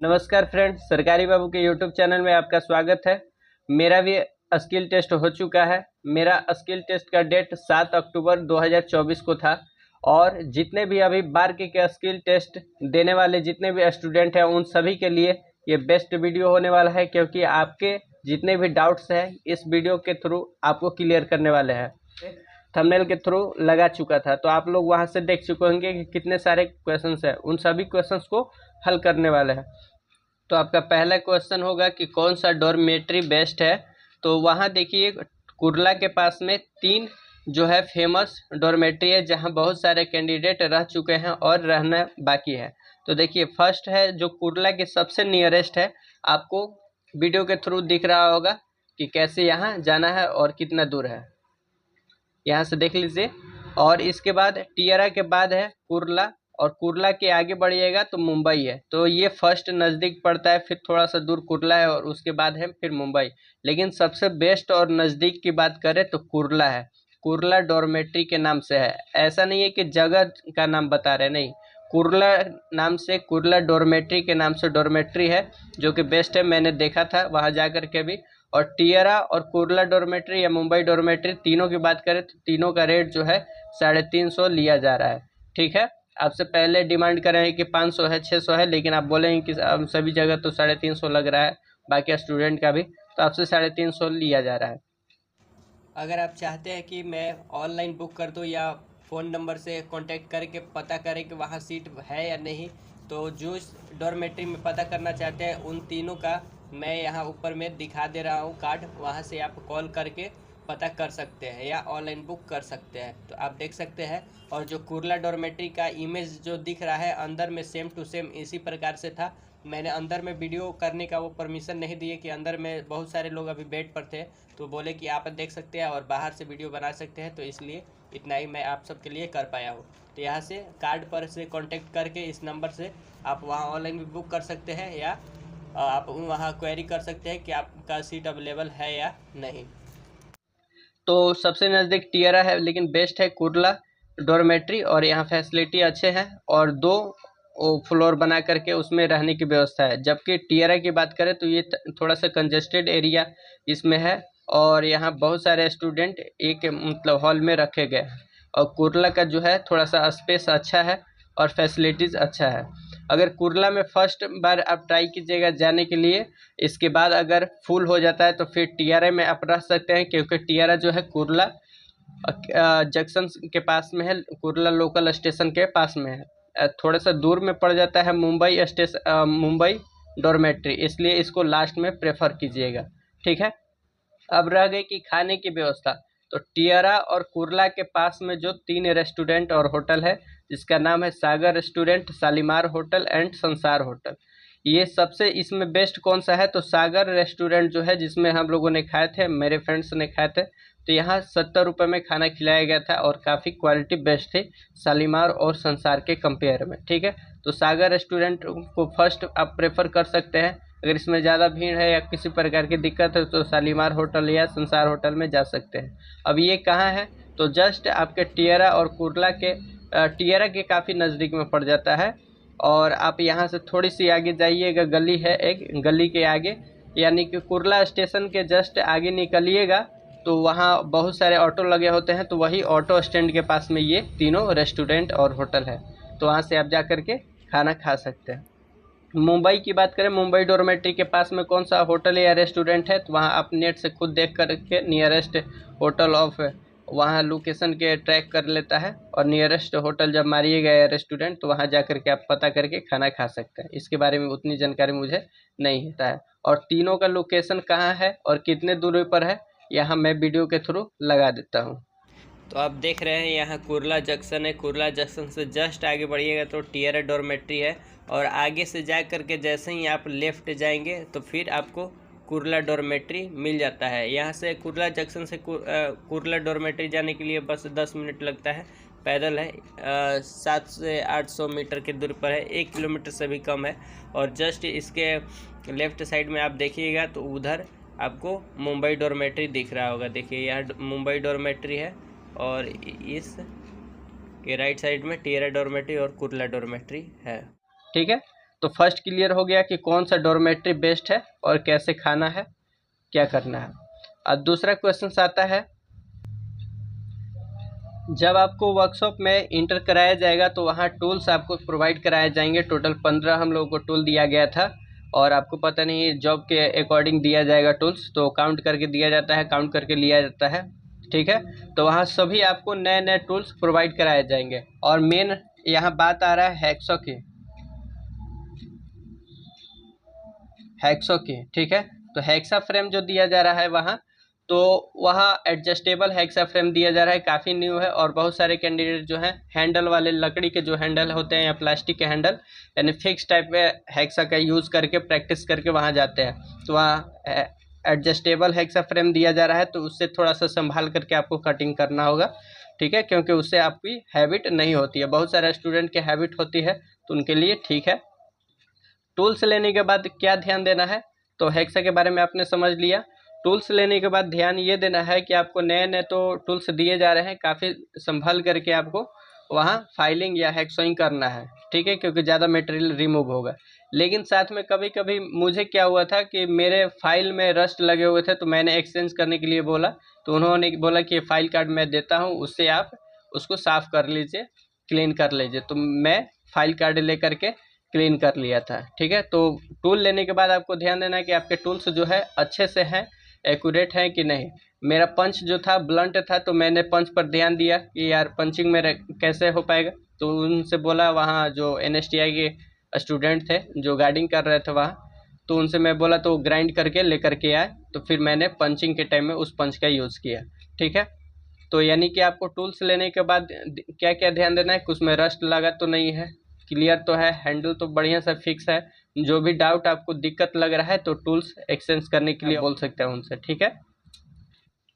नमस्कार फ्रेंड्स, सरकारी बाबू के यूट्यूब चैनल में आपका स्वागत है। मेरा भी स्किल टेस्ट हो चुका है। मेरा स्किल टेस्ट का डेट 7 अक्टूबर 2024 को था और जितने भी अभी बार के स्किल टेस्ट देने वाले जितने भी स्टूडेंट हैं उन सभी के लिए ये बेस्ट वीडियो होने वाला है, क्योंकि आपके जितने भी डाउट्स हैं इस वीडियो के थ्रू आपको क्लियर करने वाले हैं। थंबनेल के थ्रू लगा चुका था तो आप लोग वहां से देख चुके होंगे कि कितने सारे क्वेश्चंस हैं, उन सभी क्वेश्चंस को हल करने वाले हैं। तो आपका पहला क्वेश्चन होगा कि कौन सा डॉर्मेट्री बेस्ट है। तो वहाँ देखिए कुर्ला के पास में 3 जो है फेमस डॉर्मेट्री है जहाँ बहुत सारे कैंडिडेट रह चुके हैं और रहना बाकी है। तो देखिए फर्स्ट है जो कुर्ला के सबसे नियरेस्ट है, आपको वीडियो के थ्रू दिख रहा होगा कि कैसे यहाँ जाना है और कितना दूर है, यहाँ से देख लीजिए। और इसके बाद टियरा के बाद है कुर्ला और कुर्ला के आगे बढ़िएगा तो मुंबई है। तो ये फर्स्ट नज़दीक पड़ता है, फिर थोड़ा सा दूर कुर्ला है और उसके बाद है फिर मुंबई। लेकिन सबसे बेस्ट और नज़दीक की बात करें तो कुर्ला है। कुर्ला डॉर्मेट्री के नाम से है, ऐसा नहीं है कि जगह का नाम बता रहे, नहीं, कुर्ला नाम से, कुर्ला डॉर्मेट्री के नाम से डॉर्मेट्री है जो कि बेस्ट है। मैंने देखा था वहाँ जा कर के भी। और टियरा और कुर्ला डॉर्मेट्री या मुंबई डॉर्मेट्री तीनों की बात करें तो तीनों का रेट जो है 350 लिया जा रहा है। ठीक है, आपसे पहले डिमांड कर रहे हैं कि 500 है, 600 है, लेकिन आप बोलेंगे कि सभी जगह तो 350 लग रहा है, बाकी स्टूडेंट का भी, तो आपसे 350 लिया जा रहा है। अगर आप चाहते हैं कि मैं ऑनलाइन बुक कर दूं या फ़ोन नंबर से कांटेक्ट करके पता करें कि वहाँ सीट है या नहीं, तो जो डॉर्मेट्री में पता करना चाहते हैं उन तीनों का मैं यहाँ ऊपर में दिखा दे रहा हूँ कार्ड, वहाँ से आप कॉल करके पता कर सकते हैं या ऑनलाइन बुक कर सकते हैं। तो आप देख सकते हैं। और जो कुर्ला डॉर्मेट्री का इमेज जो दिख रहा है अंदर में सेम टू सेम इसी प्रकार से था। मैंने अंदर में वीडियो करने का वो परमिशन नहीं दिए कि अंदर में बहुत सारे लोग अभी बेड पर थे, तो बोले कि आप देख सकते हैं और बाहर से वीडियो बना सकते हैं, तो इसलिए इतना ही मैं आप सबके लिए कर पाया हूँ। तो यहाँ से कार्ड पर से कांटेक्ट करके इस नंबर से आप वहाँ ऑनलाइन भी बुक कर सकते हैं या आप वहाँ क्वेरी कर सकते हैं कि आपका सीट अवेलेबल है या नहीं। तो सबसे नज़दीक टियरा है, लेकिन बेस्ट है कुर्ला डॉर्मेट्री, और यहाँ फैसिलिटी अच्छे हैं और 2 फ्लोर बना करके उसमें रहने की व्यवस्था है। जबकि टियरा की बात करें तो ये थोड़ा सा कंजेस्टेड एरिया इसमें है और यहाँ बहुत सारे स्टूडेंट एक मतलब हॉल में रखे गए हैं। और कुर्ला का जो है थोड़ा सा स्पेस अच्छा है और फैसिलिटीज़ अच्छा है। अगर कुर्ला में फर्स्ट बार आप ट्राई कीजिएगा जाने के लिए, इसके बाद अगर फुल हो जाता है तो फिर टियरा में आप रह सकते हैं, क्योंकि टियरा जो है कुर्ला जंक्शन के पास में है, कुर्ला लोकल स्टेशन के पास में है। थोड़ा सा दूर में पड़ जाता है मुंबई स्टेशन, मुंबई डॉर्मेट्री, इसलिए इसको लास्ट में प्रेफर कीजिएगा। ठीक है, अब रह गई कि खाने की व्यवस्था। तो टियरा और कुर्ला के पास में जो 3 रेस्टोरेंट और होटल है, जिसका नाम है सागर रेस्टोरेंट, शालीमार होटल एंड संसार होटल। ये सबसे इसमें बेस्ट कौन सा है तो सागर रेस्टोरेंट जो है, जिसमें हम लोगों ने खाए थे, मेरे फ्रेंड्स ने खाए थे। तो यहाँ 70 रुपये में खाना खिलाया गया था और काफ़ी क्वालिटी बेस्ट थी शालीमार और संसार के कंपेयर में। ठीक है, तो सागर रेस्टोरेंट को फर्स्ट आप प्रेफर कर सकते हैं। अगर इसमें ज़्यादा भीड़ है या किसी प्रकार की दिक्कत है तो शालीमार होटल या संसार होटल में जा सकते हैं। अब ये कहाँ है तो जस्ट आपके टियरा और कुर्ला के टियरा के काफ़ी नज़दीक में पड़ जाता है। और आप यहाँ से थोड़ी सी आगे जाइएगा, गली है एक, गली के आगे यानी कि कुर्ला स्टेशन के जस्ट आगे निकलिएगा तो वहाँ बहुत सारे ऑटो लगे होते हैं, तो वही ऑटो स्टैंड के पास में ये तीनों रेस्टोरेंट और होटल है। तो वहाँ से आप जा कर के खाना खा सकते हैं। मुंबई की बात करें, मुंबई डॉर्मेट्री के पास में कौन सा होटल या रेस्टोरेंट है तो वहाँ आप नेट से खुद देख कर के नियरेस्ट होटल ऑफ वहाँ लोकेशन के ट्रैक कर लेता है और नियरेस्ट होटल जब मारिएगा या रेस्टोरेंट तो वहाँ जा कर के आप पता करके खाना खा सकते हैं। इसके बारे में उतनी जानकारी मुझे नहीं होता है। और तीनों का लोकेशन कहाँ है और कितने दूरी पर है यहाँ मैं वीडियो के थ्रू लगा देता हूँ। तो आप देख रहे हैं यहाँ कुर्ला जंक्शन है, कुर्ला जंक्शन से जस्ट आगे बढ़िएगा तो टियरा डॉर्मेट्री है और आगे से जा करके जैसे ही आप लेफ़्ट जाएंगे तो फिर आपको कुर्ला डॉर्मेट्री मिल जाता है। यहाँ से कुर्ला जंक्शन से कुर्ला डॉर्मेट्री जाने के लिए बस 10 मिनट लगता है, पैदल है। 700 से 800 मीटर की दूरी पर है, 1 किलोमीटर से भी कम है। और जस्ट इसके लेफ़्ट साइड में आप देखिएगा तो उधर आपको मुंबई डॉर्मेट्री दिख रहा होगा। देखिए यहाँ मुंबई डॉर्मेट्री है और इस के राइट साइड में टियरा डॉर्मेट्री और कुर्ला डॉर्मेट्री है। ठीक है, तो फर्स्ट क्लियर हो गया कि कौन सा डॉर्मेट्री बेस्ट है और कैसे खाना है, क्या करना है। अब दूसरा क्वेश्चन आता है, जब आपको वर्कशॉप में इंटर कराया जाएगा तो वहाँ टूल्स आपको प्रोवाइड कराए जाएंगे। टोटल 15 हम लोगों को टूल दिया गया था, और आपको पता नहीं जॉब के अकॉर्डिंग दिया जाएगा टूल्स, तो काउंट करके दिया जाता है, काउंट करके लिया जाता है, ठीक है। तो वहाँ सभी आपको नए नए टूल्स प्रोवाइड कराए जाएंगे। और मेन यहाँ बात आ रहा है हैक्सो की, ठीक है। तो हैक्सा फ्रेम जो दिया जा रहा है वहाँ, तो वहाँ एडजस्टेबल हैक्सा फ्रेम दिया जा रहा है, काफ़ी न्यू है। और बहुत सारे कैंडिडेट जो हैं हैंडल वाले, लकड़ी के जो हैंडल होते हैं या प्लास्टिक के हैंडल, यानी फिक्स टाइप में हैक्सा का यूज़ करके प्रैक्टिस करके वहाँ जाते हैं। तो वहाँ एडजस्टेबल हैक्सा फ्रेम दिया जा रहा है, तो उससे थोड़ा सा संभाल करके आपको कटिंग करना होगा, ठीक है, क्योंकि उससे आपकी हैबिट नहीं होती है। बहुत सारे स्टूडेंट की हैबिट होती है, तो उनके लिए ठीक है। टूल्स लेने के बाद क्या ध्यान देना है, तो हेक्सा के बारे में आपने समझ लिया। टूल्स लेने के बाद ध्यान ये देना है कि आपको नए नए तो टूल्स दिए जा रहे हैं, काफ़ी संभल करके आपको वहाँ फाइलिंग या हैक्सोइंग करना है, ठीक है, क्योंकि ज़्यादा मटेरियल रिमूव होगा। लेकिन साथ में कभी कभी मुझे क्या हुआ था कि मेरे फाइल में रस्ट लगे हुए थे, तो मैंने एक्सचेंज करने के लिए बोला, तो उन्होंने बोला कि फाइल कार्ड मैं देता हूँ, उससे आप उसको साफ़ कर लीजिए, क्लीन कर लीजिए। तो मैं फाइल कार्ड ले करके क्लीन कर लिया था, ठीक है। तो टूल लेने के बाद आपको ध्यान देना है कि आपके टूल्स जो है अच्छे से हैं, एक्यूरेट हैं कि नहीं। मेरा पंच जो था ब्लंट था, तो मैंने पंच पर ध्यान दिया कि यार पंचिंग मेरा कैसे हो पाएगा। तो उनसे बोला, वहाँ जो NSTI के स्टूडेंट थे जो गाइडिंग कर रहे थे वहाँ, तो उनसे मैं बोला, तो ग्राइंड करके लेकर के आए, तो फिर मैंने पंचिंग के टाइम में उस पंच का यूज़ किया, ठीक है। तो यानी कि आपको टूल्स लेने के बाद क्या क्या ध्यान देना है कि उसमें रस्ट लगा तो नहीं है, क्लियर तो है, हैंडल तो बढ़िया सा फिक्स है। जो भी डाउट आपको दिक्कत लग रहा है तो टूल्स एक्सचेंज करने के लिए बोल सकते हैं उनसे, ठीक है।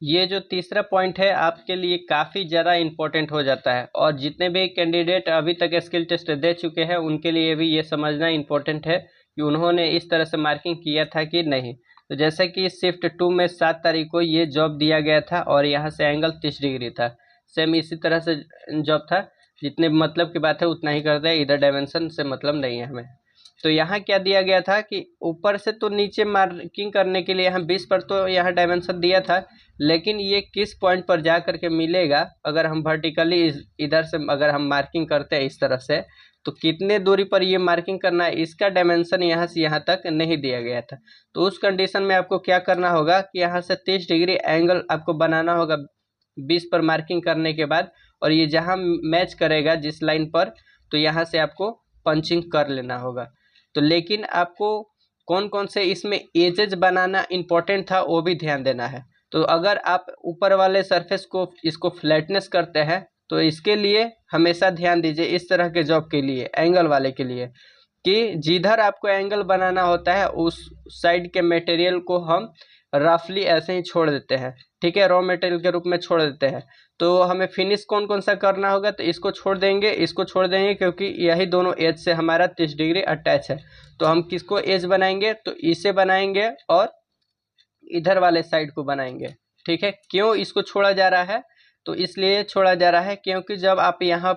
ये जो तीसरा पॉइंट है आपके लिए काफ़ी ज़्यादा इम्पोर्टेंट हो जाता है, और जितने भी कैंडिडेट अभी तक स्किल टेस्ट दे चुके हैं उनके लिए भी ये समझना इम्पोर्टेंट है कि उन्होंने इस तरह से मार्किंग किया था कि नहीं। तो जैसे कि शिफ्ट 2 में 7 तारीख को ये जॉब दिया गया था, और यहाँ से एंगल 30 डिग्री था, सेम इसी तरह से जॉब था। जितने मतलब की बात है उतना ही करते हैं, इधर डायमेंशन से मतलब नहीं है हमें। तो यहाँ क्या दिया गया था कि ऊपर से तो नीचे मार्किंग करने के लिए यहाँ 20 पर तो यहाँ डायमेंशन दिया था, लेकिन ये किस पॉइंट पर जा करके मिलेगा, अगर हम वर्टिकली इधर से अगर हम मार्किंग करते हैं इस तरह से, तो कितने दूरी पर ये मार्किंग करना है, इसका डायमेंशन यहाँ से यहाँ तक नहीं दिया गया था। तो उस कंडीशन में आपको क्या करना होगा कि यहाँ से 30 डिग्री एंगल आपको बनाना होगा 20 पर मार्किंग करने के बाद, और ये जहाँ मैच करेगा जिस लाइन पर, तो यहाँ से आपको पंचिंग कर लेना होगा। तो लेकिन आपको कौन कौन से इसमें एजेज बनाना इम्पोर्टेंट था वो भी ध्यान देना है। तो अगर आप ऊपर वाले सरफेस को इसको फ्लैटनेस करते हैं, तो इसके लिए हमेशा ध्यान दीजिए, इस तरह के जॉब के लिए, एंगल वाले के लिए, कि जिधर आपको एंगल बनाना होता है उस साइड के मटेरियल को हम रफली ऐसे ही छोड़ देते हैं, ठीक है, रॉ मटेरियल के रूप में छोड़ देते हैं। तो हमें फिनिश कौन कौन सा करना होगा, तो इसको छोड़ देंगे, इसको छोड़ देंगे, क्योंकि यही दोनों एज से हमारा 30 डिग्री अटैच है। तो हम किसको एज बनाएंगे, तो इसे बनाएंगे और इधर वाले साइड को बनाएंगे, ठीक है। क्यों इसको छोड़ा जा रहा है, तो इसलिए छोड़ा जा रहा है क्योंकि जब आप यहाँ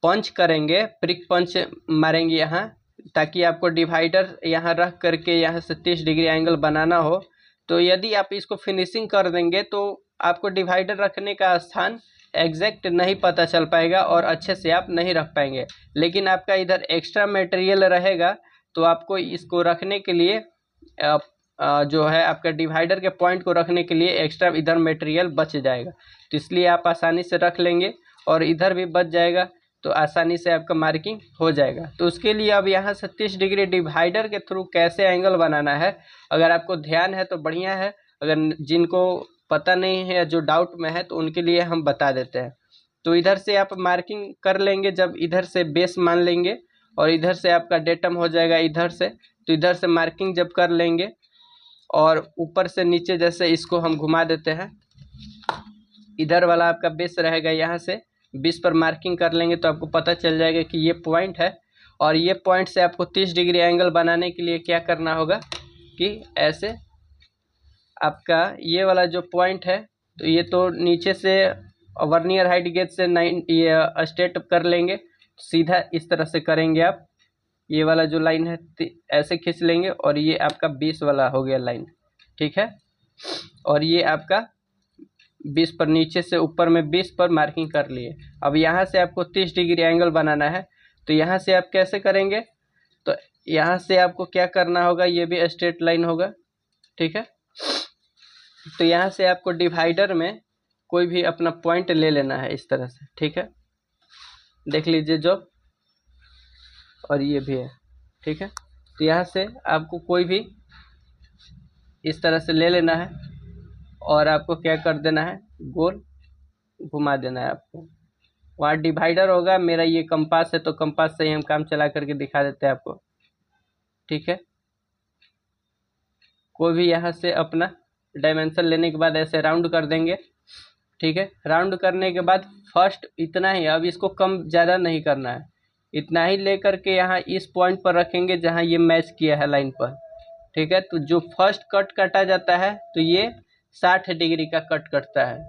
पंच करेंगे, प्रिक पंच मारेंगे यहाँ, ताकि आपको डिवाइडर यहाँ रख करके यहाँ से 30 डिग्री एंगल बनाना हो, तो यदि आप इसको फिनिशिंग कर देंगे तो आपको डिवाइडर रखने का स्थान एग्जैक्ट नहीं पता चल पाएगा और अच्छे से आप नहीं रख पाएंगे। लेकिन आपका इधर एक्स्ट्रा मटेरियल रहेगा, तो आपको इसको रखने के लिए जो है आपका डिवाइडर के पॉइंट को रखने के लिए एक्स्ट्रा इधर मटेरियल बच जाएगा। तो इसलिए आप आसानी से रख लेंगे और इधर भी बच जाएगा, तो आसानी से आपका मार्किंग हो जाएगा। तो उसके लिए अब यहाँ से 30 डिग्री डिवाइडर के थ्रू कैसे एंगल बनाना है, अगर आपको ध्यान है तो बढ़िया है, अगर जिनको पता नहीं है, जो डाउट में है, तो उनके लिए हम बता देते हैं। तो इधर से आप मार्किंग कर लेंगे, जब इधर से बेस मान लेंगे और इधर से आपका डेटम हो जाएगा इधर से, तो इधर से मार्किंग जब कर लेंगे और ऊपर से नीचे जैसे इसको हम घुमा देते हैं, इधर वाला आपका बेस रहेगा, यहाँ से 20 पर मार्किंग कर लेंगे तो आपको पता चल जाएगा कि ये पॉइंट है। और ये पॉइंट से आपको 30 डिग्री एंगल बनाने के लिए क्या करना होगा कि ऐसे आपका ये वाला जो पॉइंट है, तो ये तो नीचे से वर्नियर हाइट गेज से 9 ये स्ट्रेट कर लेंगे, सीधा इस तरह से करेंगे आप, ये वाला जो लाइन है ऐसे खींच लेंगे और ये आपका 20 वाला हो गया लाइन, ठीक है। और ये आपका 20 पर नीचे से ऊपर में 20 पर मार्किंग कर लिए। अब यहाँ से आपको 30 डिग्री एंगल बनाना है, तो यहाँ से आप कैसे करेंगे, तो यहाँ से आपको क्या करना होगा, ये भी स्ट्रेट लाइन होगा, ठीक है। तो यहाँ से आपको डिवाइडर में कोई भी अपना पॉइंट ले लेना है इस तरह से, ठीक है। देख लीजिए जो, और ये भी है, ठीक है। तो यहाँ से आपको कोई भी इस तरह से ले लेना है और आपको क्या कर देना है, गोल घुमा देना है आपको। वहाँ डिवाइडर होगा, मेरा ये कंपास है तो कंपास से ही हम काम चला करके दिखा देते हैं आपको, ठीक है। कोई भी यहाँ से अपना डायमेंशन लेने के बाद ऐसे राउंड कर देंगे, ठीक है। राउंड करने के बाद फर्स्ट इतना ही, अब इसको कम ज़्यादा नहीं करना है, इतना ही लेकर के यहाँ इस पॉइंट पर रखेंगे जहाँ ये मैच किया है लाइन पर, ठीक है। तो जो फर्स्ट कट काटा जाता है तो ये 60 डिग्री का कट कटता है,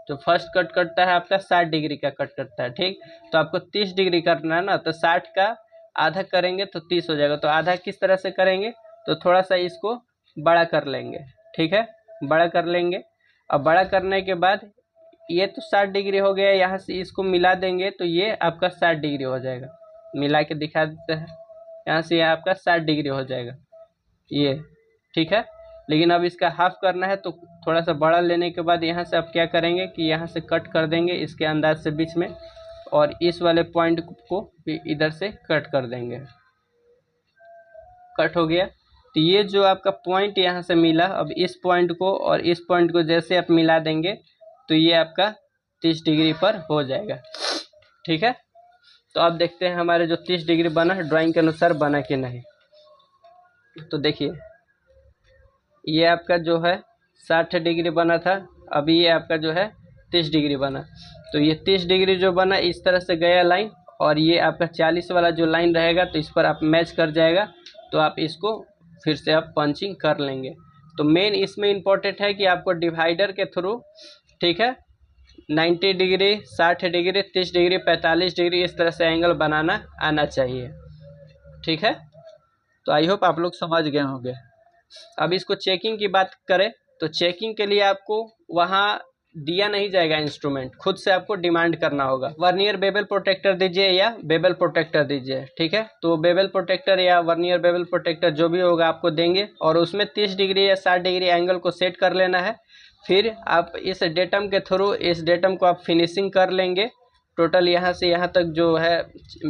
जो फर्स्ट कट कटता है आपका 60 डिग्री का कट कटता है, ठीक। तो आपको 30 डिग्री करना है ना, तो 60 का आधा करेंगे तो 30 हो जाएगा। तो आधा किस तरह से करेंगे, तो थोड़ा सा इसको बड़ा कर लेंगे, ठीक है, बड़ा कर लेंगे। अब बड़ा करने के बाद ये तो 60 डिग्री हो गया, यहाँ से इसको मिला देंगे तो ये आपका 60 डिग्री हो जाएगा। मिला के दिखा देते हैं, यहाँ से यह आपका 60 डिग्री हो जाएगा ये, ठीक है। लेकिन अब इसका हाफ करना है तो थोड़ा सा बड़ा लेने के बाद यहाँ से आप क्या करेंगे कि यहाँ से कट कर देंगे इसके अंदाज से बीच में, और इस वाले पॉइंट को भी इधर से कट कर देंगे। कट हो गया, तो ये जो आपका पॉइंट यहाँ से मिला, अब इस पॉइंट को और इस पॉइंट को जैसे आप मिला देंगे तो ये आपका 30 डिग्री पर हो जाएगा, ठीक है। तो अब देखते हैं हमारे जो 30 डिग्री बना है ड्राइंग के अनुसार बना कि नहीं। तो देखिए ये आपका जो है 60 डिग्री बना था, अभी ये आपका जो है 30 डिग्री बना। तो ये 30 डिग्री जो बना इस तरह से गया लाइन, और ये आपका 40 वाला जो लाइन रहेगा तो इस पर आप मैच कर जाएगा, तो आप इसको फिर से आप पंचिंग कर लेंगे। तो मेन इसमें इम्पोर्टेंट है कि आपको डिवाइडर के थ्रू, ठीक है, 90 डिग्री, 60 डिग्री, 30 डिग्री, 45 डिग्री इस तरह से एंगल बनाना आना चाहिए, ठीक है। तो आई होप आप लोग समझ गए होंगे। अब इसको चेकिंग की बात करें तो चेकिंग के लिए आपको वहाँ दिया नहीं जाएगा इंस्ट्रूमेंट, खुद से आपको डिमांड करना होगा। वर्नियर बेबल प्रोटेक्टर दीजिए या बेबल प्रोटेक्टर दीजिए, ठीक है। तो बेबल प्रोटेक्टर या वर्नियर बेबल प्रोटेक्टर जो भी होगा आपको देंगे, और उसमें 30 डिग्री या 60 डिग्री एंगल को सेट कर लेना है। फिर आप इस डेटम के थ्रू इस डेटम को आप फिनिशिंग कर लेंगे। टोटल यहाँ से यहाँ तक जो है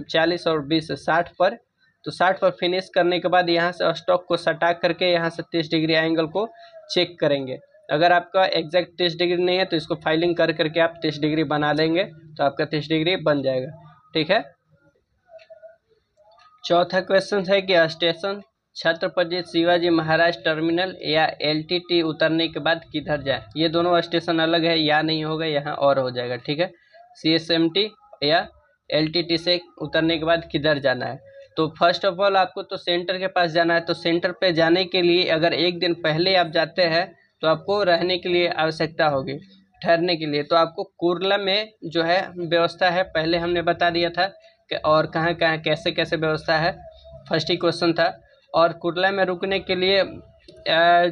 40 और 20 60 पर, तो 60 पर फिनिश करने के बाद यहाँ से स्टॉक को सटा करके यहाँ से 30 डिग्री एंगल को चेक करेंगे। अगर आपका एग्जैक्ट 30 डिग्री नहीं है तो इसको फाइलिंग कर करके आप 30 डिग्री बना लेंगे, तो आपका 30 डिग्री बन जाएगा, ठीक है। चौथा क्वेश्चन है कि स्टेशन छत्रपति शिवाजी महाराज टर्मिनल या LTT उतरने के बाद किधर जाए। ये दोनों स्टेशन अलग है, या नहीं होगा, यहाँ और हो जाएगा, ठीक है। CSMT या LTT से उतरने के बाद किधर जाना है। तो फर्स्ट ऑफ ऑल आपको तो सेंटर के पास जाना है। तो सेंटर पे जाने के लिए अगर एक दिन पहले आप जाते हैं तो आपको रहने के लिए आवश्यकता होगी, ठहरने के लिए। तो आपको कुर्ला में जो है व्यवस्था है, पहले हमने बता दिया था कि और कहाँ कहाँ कैसे कैसे व्यवस्था है, फर्स्ट ही क्वेश्चन था। और कुर्ला में रुकने के लिए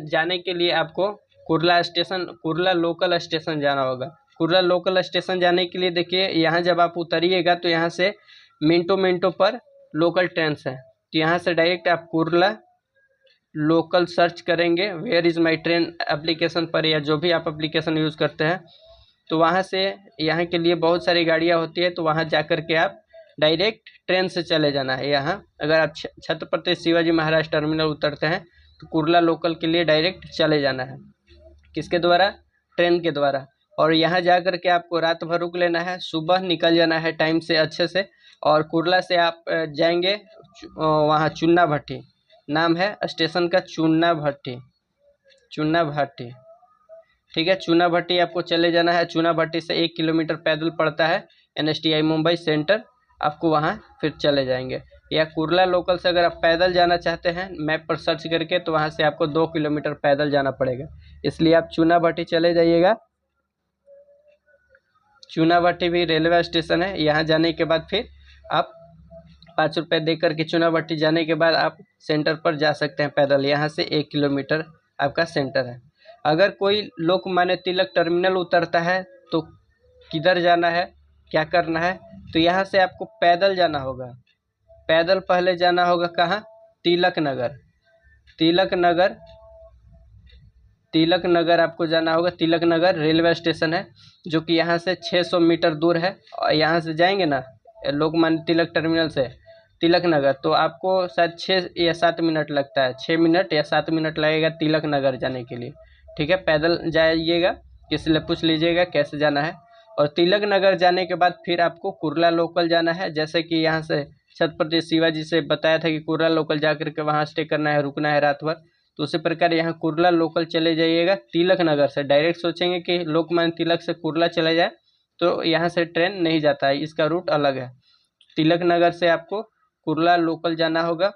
जाने के लिए आपको Kurla station, Kurla local station जाना होगा। कुर्ला लोकल स्टेशन जाने के लिए देखिए, यहाँ जब आप उतरिएगा तो यहाँ से मिनटों मिनटों पर लोकल ट्रेन है। तो यहाँ से डायरेक्ट आप कुर्ला लोकल सर्च करेंगे where is my train application पर, या जो भी आप एप्लीकेशन यूज़ करते हैं, तो वहाँ से यहाँ के लिए बहुत सारी गाड़ियाँ होती है, तो वहाँ जा कर के आप डायरेक्ट ट्रेन से चले जाना है। यहाँ अगर आप छत्रपति शिवाजी महाराज टर्मिनल उतरते हैं तो कुर्ला लोकल के लिए डायरेक्ट चले जाना है, किसके द्वारा, ट्रेन के द्वारा। और यहाँ जा कर के आपको रात भर रुक लेना है, सुबह निकल जाना है टाइम से अच्छे से। और कुर्ला से आप जाएंगे वहाँ चुन्ना भट्टी, नाम है स्टेशन का चुन्ना भट्टी, चुन्ना भट्टी, ठीक है। चुन्ना भट्टी आपको चले जाना है। चुन्ना भट्टी से 1 किलोमीटर पैदल पड़ता है NSTI मुंबई सेंटर, आपको वहाँ फिर चले जाएंगे। या कुर्ला लोकल से अगर आप पैदल जाना चाहते हैं मैप पर सर्च करके, तो वहाँ से आपको 2 किलोमीटर पैदल जाना पड़ेगा, इसलिए आप चुन्ना भट्टी चले जाइएगा। चुन्ना भट्टी भी रेलवे स्टेशन है। यहाँ जाने के बाद फिर आप ₹5 दे करके चुनाभट्टी जाने के बाद आप सेंटर पर जा सकते हैं पैदल। यहाँ से 1 किलोमीटर आपका सेंटर है। अगर कोई लोकमान्य तिलक टर्मिनल उतरता है तो किधर जाना है, क्या करना है, तो यहाँ से आपको पैदल जाना होगा। पैदल पहले जाना होगा कहाँ, तिलक नगर। तिलक नगर आपको जाना होगा। तिलक नगर रेलवे स्टेशन है जो कि यहाँ से 600 मीटर दूर है। और यहाँ से जाएंगे ना लोकमान्य तिलक टर्मिनल से तिलक नगर, तो आपको शायद 6 या 7 मिनट लगता है। 6 मिनट या 7 मिनट लगेगा तिलक नगर जाने के लिए। ठीक है, पैदल जाइएगा, किसी से पूछ लीजिएगा कैसे जाना है। और तिलक नगर जाने के बाद फिर आपको कुर्ला लोकल जाना है। जैसे कि यहाँ से छत्रपति शिवाजी से बताया था कि कुर्ला लोकल जा करके वहाँ स्टे करना है, रुकना है रात भर। तो उसी प्रकार यहाँ कुर्ला लोकल चले जाइएगा। तिलक नगर से डायरेक्ट सोचेंगे कि लोकमान्य तिलक से कुर्ला चले जाए, तो यहाँ से ट्रेन नहीं जाता है, इसका रूट अलग है। तिलक नगर से आपको कुर्ला लोकल जाना होगा।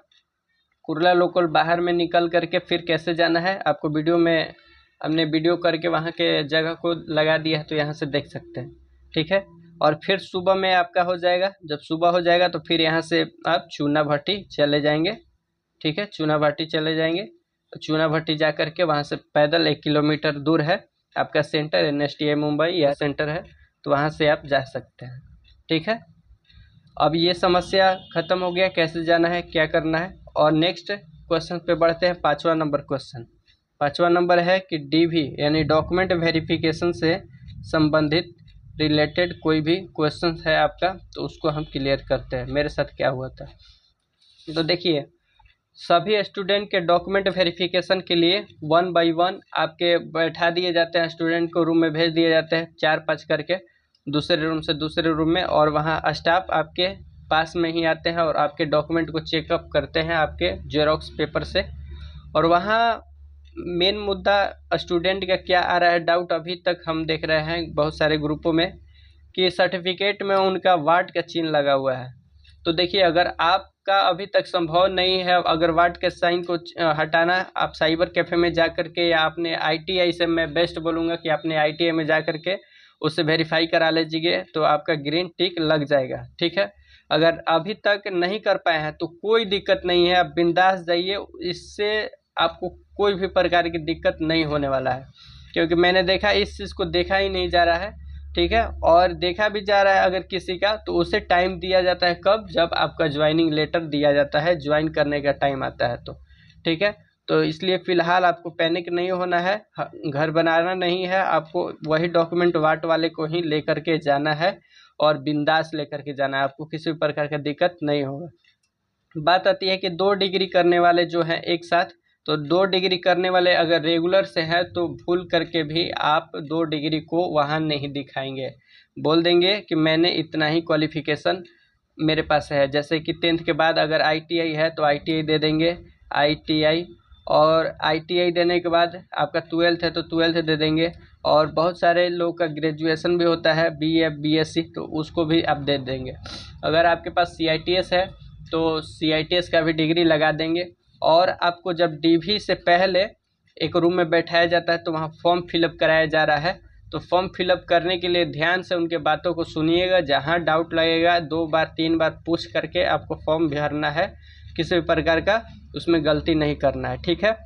कुर्ला लोकल बाहर में निकल करके फिर कैसे जाना है आपको वीडियो में हमने वीडियो करके वहाँ के जगह को लगा दिया है, तो यहाँ से देख सकते हैं। ठीक है, और फिर सुबह में आपका हो जाएगा। जब सुबह हो जाएगा तो फिर यहाँ से आप चूनाभट्टी चले जाएंगे। ठीक है, चूनाभट्टी चले जाएंगे। तो चूनाभट्टी जा करके वहाँ से पैदल 1 किलोमीटर दूर है आपका सेंटर, NSTI मुंबई या सेंटर है, तो वहाँ से आप जा सकते हैं। ठीक है, अब ये समस्या खत्म हो गया, कैसे जाना है, क्या करना है। और नेक्स्ट क्वेश्चन पे बढ़ते हैं। 5वां नंबर क्वेश्चन। 5वां नंबर है कि DV यानी डॉक्यूमेंट वेरिफिकेशन से संबंधित रिलेटेड कोई भी क्वेश्चन है आपका, तो उसको हम क्लियर करते हैं। मेरे साथ क्या हुआ था, तो देखिए, सभी स्टूडेंट के डॉक्यूमेंट वेरिफिकेशन के लिए 1 बाई 1 आपके बैठा दिए जाते हैं। स्टूडेंट को रूम में भेज दिए जाते हैं 4-5 करके, दूसरे रूम से दूसरे रूम में। और वहाँ स्टाफ आपके पास में ही आते हैं और आपके डॉक्यूमेंट को चेकअप करते हैं आपके जेरोक्स पेपर से। और वहाँ मेन मुद्दा स्टूडेंट का क्या आ रहा है डाउट, अभी तक हम देख रहे हैं बहुत सारे ग्रुपों में कि सर्टिफिकेट में उनका वार्ड का चिन्ह लगा हुआ है। तो देखिए, अगर आपका अभी तक संभव नहीं है, अगर वार्ड के साइन को हटाना, आप साइबर कैफ़े में जा कर के या आपने ITI से, मैं बेस्ट बोलूँगा कि आपने ITI में जा कर के उससे वेरीफाई करा लीजिए, तो आपका ग्रीन टिक लग जाएगा। ठीक है, अगर अभी तक नहीं कर पाए हैं तो कोई दिक्कत नहीं है, आप बिंदास जाइए, इससे आपको कोई भी प्रकार की दिक्कत नहीं होने वाला है। क्योंकि मैंने देखा इस चीज़ को देखा ही नहीं जा रहा है। ठीक है, और देखा भी जा रहा है अगर किसी का, तो उसे टाइम दिया जाता है कब, जब आपका ज्वाइनिंग लेटर दिया जाता है, ज्वाइन करने का टाइम आता है तो। ठीक है, तो इसलिए फ़िलहाल आपको पैनिक नहीं होना है, घर बनाना नहीं है, आपको वही डॉक्यूमेंट वार्ड वाले को ही लेकर के जाना है और बिंदास लेकर के जाना है, आपको किसी भी प्रकार का दिक्कत नहीं होगा। बात आती है कि 2 डिग्री करने वाले जो हैं एक साथ, तो 2 डिग्री करने वाले अगर रेगुलर से हैं तो भूल करके भी आप 2 डिग्री को वहाँ नहीं दिखाएंगे, बोल देंगे कि मैंने इतना ही क्वालिफिकेशन मेरे पास है। जैसे कि 10th के बाद अगर ITI है तो ITI दे देंगे, ITI, और ITI देने के बाद आपका 12th है तो 12th दे देंगे। और बहुत सारे लोग का ग्रेजुएशन भी होता है, BA BSc, तो उसको भी आप दे देंगे। अगर आपके पास CITS है तो CITS का भी डिग्री लगा देंगे। और आपको जब DV से पहले एक रूम में बैठाया जाता है तो वहाँ फॉर्म फिलअप कराया जा रहा है, तो फॉर्म फिलअप करने के लिए ध्यान से उनके बातों को सुनिएगा। जहाँ डाउट लगेगा 2 बार 3 बार पूछ करके आपको फॉर्म भरना है, किसी भी प्रकार का उसमें गलती नहीं करना है। ठीक है,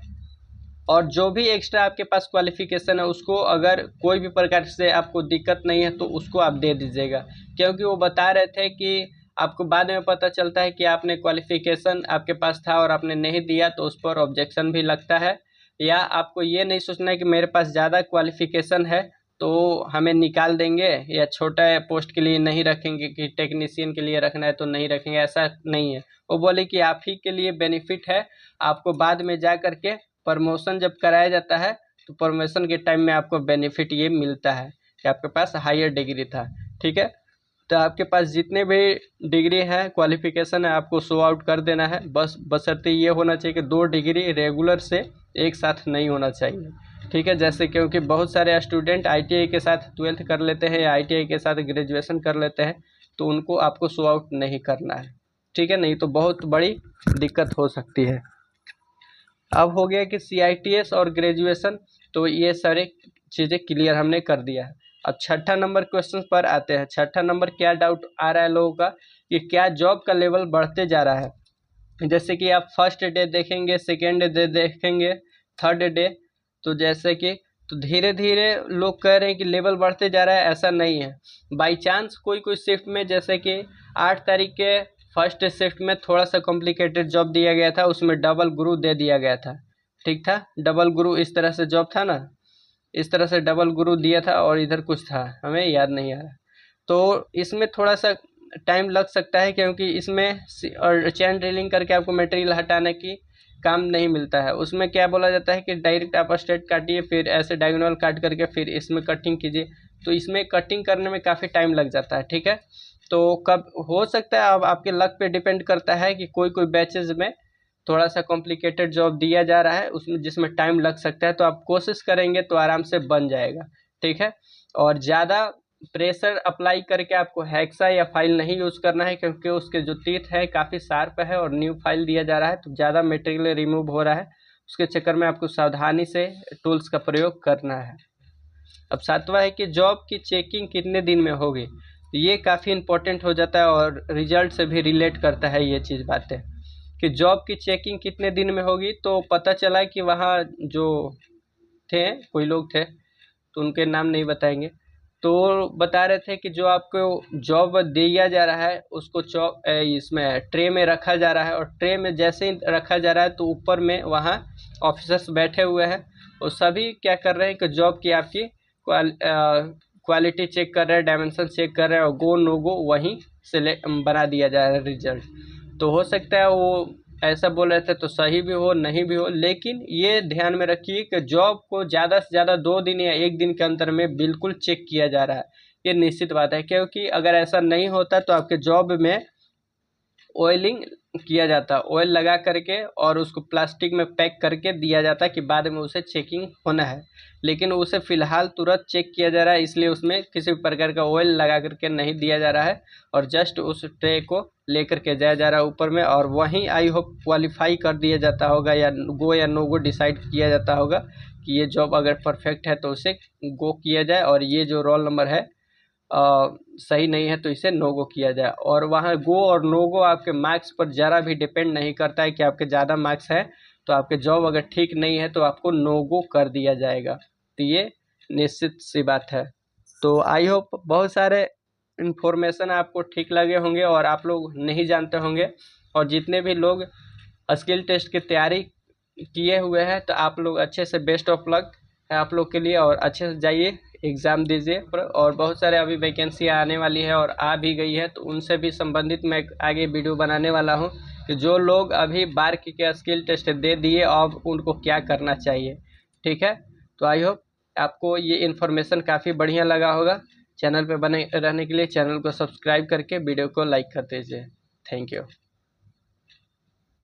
और जो भी एक्स्ट्रा आपके पास क्वालिफिकेशन है उसको अगर कोई भी प्रकार से आपको दिक्कत नहीं है तो उसको आप दे दीजिएगा। क्योंकि वो बता रहे थे कि आपको बाद में पता चलता है कि आपने क्वालिफिकेशन आपके पास था और आपने नहीं दिया, तो उस पर ऑब्जेक्शन भी लगता है। या आपको ये नहीं सोचना है कि मेरे पास ज़्यादा क्वालिफिकेशन है तो हमें निकाल देंगे या छोटा पोस्ट के लिए नहीं रखेंगे, कि टेक्नीशियन के लिए रखना है तो नहीं रखेंगे, ऐसा नहीं है। वो बोले कि आप ही के लिए बेनिफिट है, आपको बाद में जा कर के प्रमोशन जब कराया जाता है तो प्रमोशन के टाइम में आपको बेनिफिट ये मिलता है कि आपके पास हायर डिग्री था। ठीक है, तो आपके पास जितने भी डिग्री है, क्वालिफिकेशन है, आपको शो आउट कर देना है। बस बशर्ते ये होना चाहिए कि 2 डिग्री रेगुलर से एक साथ नहीं होना चाहिए। ठीक है, जैसे क्योंकि बहुत सारे स्टूडेंट ITI के साथ 12th कर लेते हैं या ITI के साथ ग्रेजुएशन कर लेते हैं, तो उनको आपको शो आउट नहीं करना है। ठीक है, नहीं तो बहुत बड़ी दिक्कत हो सकती है। अब हो गया कि CITS और ग्रेजुएशन, तो ये सारे चीज़ें क्लियर हमने कर दिया है। अब छठा नंबर क्वेश्चन पर आते हैं। छठा नंबर क्या डाउट आ रहा है लोगों का कि क्या जॉब का लेवल बढ़ते जा रहा है। जैसे कि आप फर्स्ट डे देखेंगे, सेकेंड डे देखेंगे, थर्ड डे, तो जैसे कि तो धीरे धीरे लोग कह रहे हैं कि लेवल बढ़ते जा रहा है, ऐसा नहीं है। बाई चांस कोई कोई शिफ्ट में, जैसे कि 8 तारीख के फर्स्ट शिफ्ट में थोड़ा सा कॉम्प्लिकेटेड जॉब दिया गया था, उसमें डबल गुरु दे दिया गया था, ठीक था। डबल गुरु इस तरह से जॉब था ना, इस तरह से डबल गुरु दिया था और इधर कुछ था, हमें याद नहीं आ रहा। तो इसमें थोड़ा सा टाइम लग सकता है, क्योंकि इसमें और चैन ड्रिलिंग करके आपको मटेरियल हटाने की काम नहीं मिलता है। उसमें क्या बोला जाता है कि डायरेक्ट आप स्ट्रेट काटिए, फिर ऐसे डायगोनल काट करके फिर इसमें कटिंग कीजिए। तो इसमें कटिंग करने में काफ़ी टाइम लग जाता है, ठीक है। तो कब हो सकता है, अब आपके लक पे डिपेंड करता है कि कोई कोई बैचेज में थोड़ा सा कॉम्प्लिकेटेड जॉब दिया जा रहा है, उसमें जिसमें टाइम लग सकता है। तो आप कोशिश करेंगे तो आराम से बन जाएगा, ठीक है। और ज़्यादा प्रेशर अप्लाई करके आपको हेक्सा या फाइल नहीं यूज़ करना है, क्योंकि उसके जो टीथ है काफ़ी शार्प है और न्यू फाइल दिया जा रहा है, तो ज़्यादा मटेरियल रिमूव हो रहा है। उसके चक्कर में आपको सावधानी से टूल्स का प्रयोग करना है। अब सातवां है कि जॉब की चेकिंग कितने दिन में होगी। ये काफ़ी इम्पोर्टेंट हो जाता है और रिजल्ट से भी रिलेट करता है ये चीज़ बातें, कि जॉब की चेकिंग कितने दिन में होगी। तो पता चला कि वहाँ जो थे, कोई लोग थे, तो उनके नाम नहीं बताएंगे, तो बता रहे थे कि जो आपको जॉब दिया जा रहा है उसको इसमें ट्रे में रखा जा रहा है, और ट्रे में जैसे ही रखा जा रहा है तो ऊपर में वहाँ ऑफिसर्स बैठे हुए हैं, और सभी क्या कर रहे हैं कि जॉब की आपकी क्वालिटी चेक कर रहे हैं, डायमेंशन चेक कर रहे हैं, और गो नो गो वहीं से बना दिया जा रहा है रिजल्ट। तो हो सकता है वो ऐसा बोल रहे थे तो सही भी हो, नहीं भी हो, लेकिन ये ध्यान में रखिए कि जॉब को ज़्यादा से ज़्यादा 2 दिन या 1 दिन के अंतर में बिल्कुल चेक किया जा रहा है। ये निश्चित बात है, क्योंकि अगर ऐसा नहीं होता तो आपके जॉब में ऑयलिंग किया जाता, ऑयल लगा करके और उसको प्लास्टिक में पैक करके दिया जाता कि बाद में उसे चेकिंग होना है। लेकिन उसे फ़िलहाल तुरंत चेक किया जा रहा है, इसलिए उसमें किसी प्रकार का ऑयल लगा करके नहीं दिया जा रहा है, और जस्ट उस ट्रे को लेकर के जाया जा रहा है ऊपर में, और वहीं आई होप क्वालिफाई कर दिया जाता होगा, या नो गो डिसाइड किया जाता होगा कि ये जॉब अगर परफेक्ट है तो उसे गो किया जाए, और ये जो रोल नंबर है सही नहीं है तो इसे नो गो किया जाए। और वहाँ गो और नो गो आपके मार्क्स पर ज़रा भी डिपेंड नहीं करता है कि आपके ज़्यादा मार्क्स हैं तो आपके जॉब अगर ठीक नहीं है तो आपको नो गो कर दिया जाएगा। तो ये निश्चित सी बात है। तो आई होप बहुत सारे इन्फॉर्मेशन आपको ठीक लगे होंगे और आप लोग नहीं जानते होंगे, और जितने भी लोग स्किल टेस्ट की तैयारी किए हुए हैं तो आप लोग अच्छे से, बेस्ट ऑफ लक है आप लोग के लिए, और अच्छे से जाइए एग्ज़ाम दीजिए। और बहुत सारे अभी वैकेंसियाँ आने वाली है और आ भी गई है, तो उनसे भी संबंधित मैं आगे वीडियो बनाने वाला हूँ कि जो लोग अभी बार के स्किल टेस्ट दे दिए अब उनको क्या करना चाहिए, ठीक है। तो आई होप आपको ये इन्फॉर्मेशन काफ़ी बढ़िया लगा होगा। चैनल पे बने रहने के लिए चैनल को सब्सक्राइब करके वीडियो को लाइक कर दीजिए। Thank you.